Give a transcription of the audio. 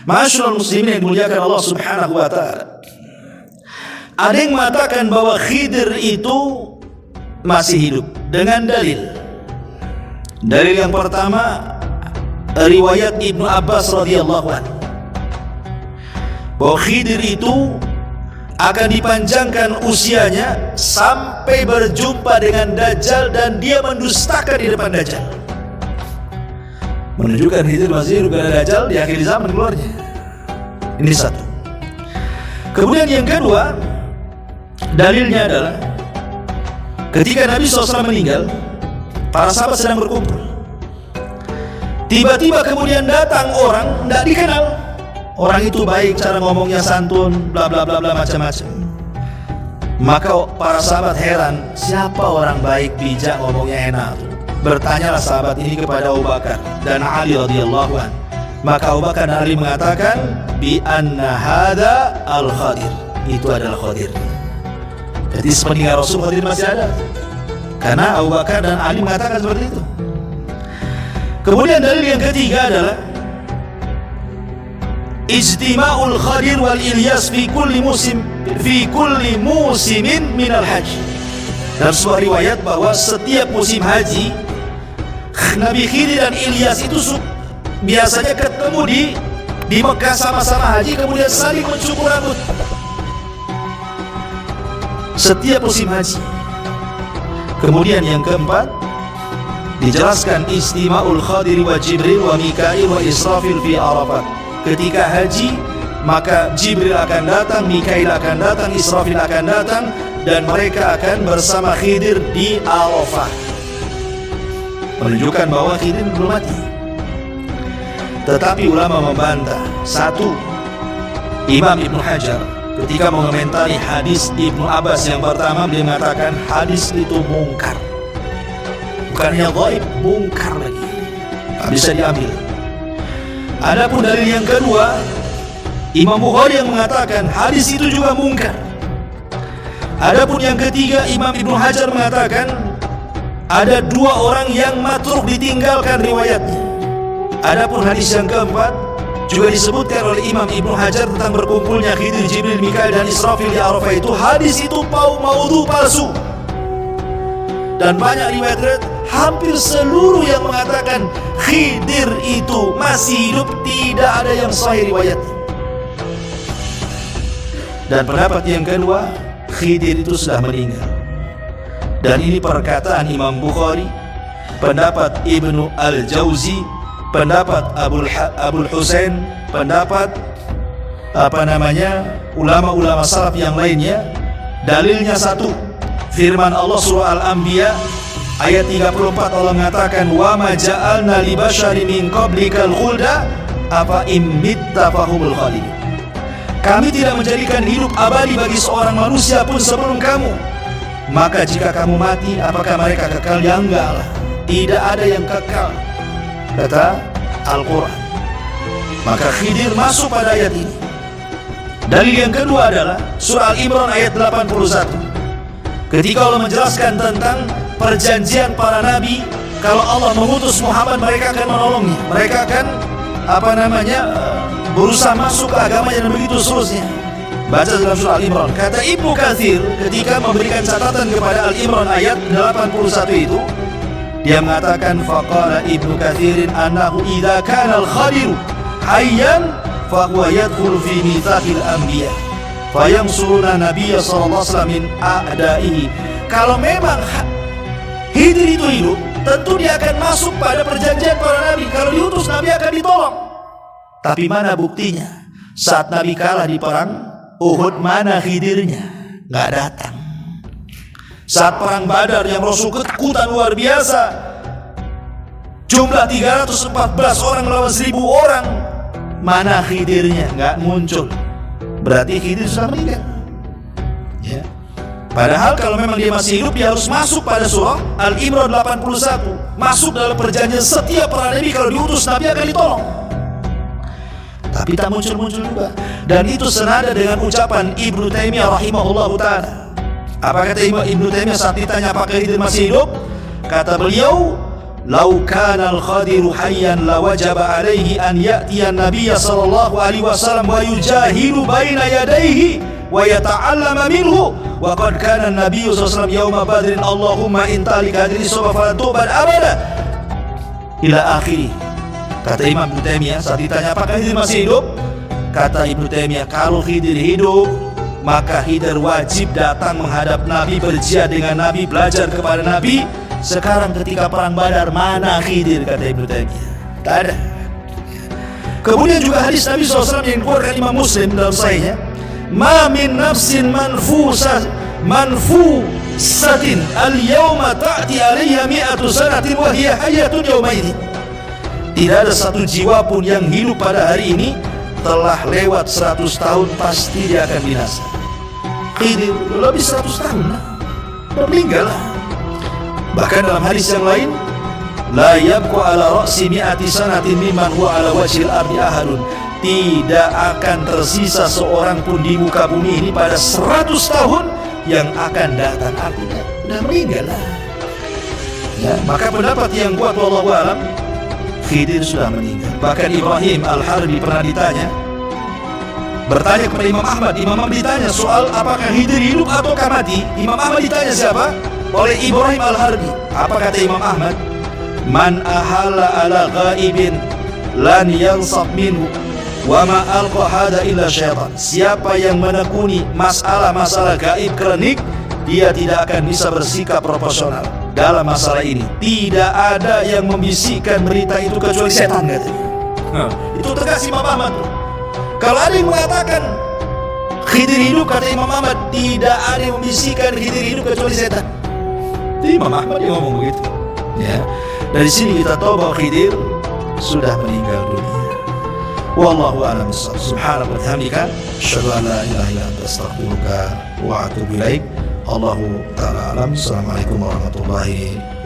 Ma'asyiral muslimin yang dimuliakan Allah Subhanahu wa taala. Ada yang mengatakan bahwa Khidir itu masih hidup dengan dalil. Dalil yang pertama, riwayat Ibnu Abbas radhiyallahu anhu, bahwa Khidir itu akan dipanjangkan usianya sampai berjumpa dengan Dajjal dan dia mendustakan di depan Dajjal. Menunjukkan Khidir masih hidup karena Dajjal di akhir zaman keluarnya. Ini satu. Kemudian yang kedua, dalilnya adalah ketika Nabi SAW meninggal, para sahabat sedang berkumpul. Tiba-tiba kemudian datang orang tidak dikenal. Orang itu baik, cara ngomongnya santun, bla bla bla bla macam-macam. Maka para sahabat heran, siapa orang baik, bijak, ngomongnya enak? Bertanyalah sahabat ini kepada Abu Bakar dan Ali radhiyallahu anhu. Maka Abu Bakar dan Ali mengatakan, bi anna hadza al-Khadir. Itu adalah Khadir. Jadi sepeninggal Rasul Khadir masih ada. Karena Abu Bakar dan Ali mengatakan seperti itu. Kemudian dalil yang ketiga adalah ijtima'ul Khadir wal Ilyas fi kulli musimin minal haji. Dalam sebuah riwayat bahwa setiap musim haji Nabi Khidir dan Ilyas itu biasanya ketemu di Mekah sama-sama haji, kemudian saling mencukur rambut setiap musim haji. Kemudian yang keempat dijelaskan istima'ul Khadir wa Jibril wa Mikail wa Israfil fi Arafat. Ketika haji maka Jibril akan datang, Mikail akan datang, Israfil akan datang, dan mereka akan bersama Khidir di Arafah, menunjukkan bahwa Khidir belum mati. Tetapi ulama membantah. Satu, Imam Ibnu Hajar ketika mengomentari hadis Ibnu Abbas yang pertama, dia mengatakan hadis itu mungkar. Bukannya dhaif, mungkar lagi, tak bisa diambil. Adapun dalil yang kedua, Imam Bukhari yang mengatakan hadis itu juga mungkar. Adapun yang ketiga, Imam Ibnu Hajar mengatakan ada dua orang yang matruk, ditinggalkan riwayatnya. Adapun hadis yang keempat juga disebutkan oleh Imam Ibnu Hajar tentang berkumpulnya Khidir, Jibril, Mikail dan Israfil di Arafah itu. Hadis itu maudhu, palsu. Dan banyak riwayat hampir seluruh yang mengatakan Khidir itu masih hidup, tidak ada yang sahih riwayatnya. Dan pendapat yang kedua, Khidir itu sudah meninggal. Dan ini perkataan Imam Bukhari, pendapat Ibnu Al-Jauzi, pendapat Abul Husain, pendapat ulama-ulama salaf yang lainnya. Dalilnya satu, firman Allah surah Al-Anbiya ayat 34, Allah mengatakan wa ma ja'alna li basyari min qablikal khulda afa immitta fahumul khalidun. Kami tidak menjadikan hidup abadi bagi seorang manusia pun sebelum kamu, maka jika kamu mati apakah mereka kekal? Ya enggak lah, tidak ada yang kekal, kata Al-Quran. Maka Khidir masuk pada ayat ini. Dalil yang kedua adalah surah Al-Imran ayat 81, ketika Allah menjelaskan tentang perjanjian para nabi, kalau Allah mengutus Muhammad mereka akan menolongnya, mereka akan berusaha masuk ke agamanya dan begitu seterusnya. Baca dalam surah Al-Imran. Kata Ibnu Katsir ketika memberikan catatan kepada Al-Imran ayat 81 itu, dia mengatakan faqala Ibnu Katsirin annahu idza kana al-Khadir hayyan fa huwa yadkhulu fi mitsaqil anbiya fayansuruna nabiyya sallallahu alaihi wasallam min a'daihi. Kalau memang Khidir itu hidup, tentu dia akan masuk pada perjanjian para nabi. Kalau diutus nabi akan ditolong. Tapi mana buktinya? Saat Nabi kalah di perang Uhud, mana Khidirnya? Nggak datang. Saat perang Badar yang Rasul ketakutan luar biasa, jumlah 314 orang melawan 1000 orang, mana Khidirnya? Nggak muncul. Berarti Khidir sudah meninggal. Ya. Padahal kalau memang dia masih hidup, dia harus masuk pada surah Al-Imran 81, masuk dalam perjanjian setiap para nabi, kalau diutus nabi akan ditolong. Tapi tak muncul-muncul juga. Dan itu senada dengan ucapan Ibnu Taimiyah rahimahullah ta'ala. Apa kata Ibnu Taimiyah saat ditanya apakah Khidir masih hidup? Kata beliau, "Lau kana al-Khadiru hayyan lawajaba alaihi an ya'tiya an-nabiyya sallallahu alaihi wasallam wa yujahidu baina yadayhi wa yata'allama minhu wa qad kana an-nabiyyu sallallahu alaihi wasallam yauma badrin Allahumma in talika hadhihi sabab falan tu'bad abada." Ila akhiri. Kata Imam Ibnu Taimiyah saat ditanya apakah Khidir masih hidup, kata Ibnu Taimiyah, kalau Khidir hidup maka Khidir wajib datang menghadap Nabi, berjihad dengan Nabi, belajar kepada Nabi. Sekarang ketika perang Badar, mana Khidir, kata Ibnu Taimiyah? Tak ada. Kemudian juga hadis Nabi SAW yang dikeluarkan Imam Muslim dalam sahihnya, "Ma min nafsin manfusatin al-yawma ta'ti 'alayha mi'atu sanatin wa hiya hayyatun yawmaidin." Tidak ada satu jiwa pun yang hidup pada hari ini telah lewat 100 tahun pasti dia akan binasa. Khidir lebih 100 tahun meninggal. Bahkan dalam hadis yang lain, "La yabqa ala ra'si mi'ati sanatin mimman huwa ala wajhil ardi ahadun." Tidak akan tersisa seorang pun di muka bumi ini pada 100 tahun yang akan datang, artinya sudah meninggal. Ya, maka pendapat yang kuat wallahu a'lam, Khidir sudah meninggal. Bahkan Ibrahim Al-Harbi pernah bertanya kepada Imam Ahmad. Imam Ahmad ditanya soal apakah Khidir hidup ataukah mati. Imam Ahmad ditanya siapa? Oleh Ibrahim Al-Harbi. Apa kata Imam Ahmad? "Man ahala ala ghaibin lan yansab minhu wa ma alqa hada illa syaitan." Siapa yang menekuni masalah-masalah gaib kronik, dia tidak akan bisa bersikap proporsional dalam masalah ini. Tidak ada yang membisikkan berita itu kecuali setan, katanya. Itu tegas Imam Ahmad. Kalau ada yang mengatakan Khidir hidup, kata Imam Ahmad, tidak ada yang membisikkan Khidir hidup kecuali setan. Itu Imam Ahmad yang ngomong begitu. Ya. Dari sini kita tahu bahwa Khidir sudah meninggal dunia. Wallahu a'lam bishawab. Subhanaka wa bihamdika, asyhadu an la ilaha illa anta, astaghfiruka wa atubu ilaik. Allahu ta'ala alam. Assalamualaikum warahmatullahi wabarakatuh.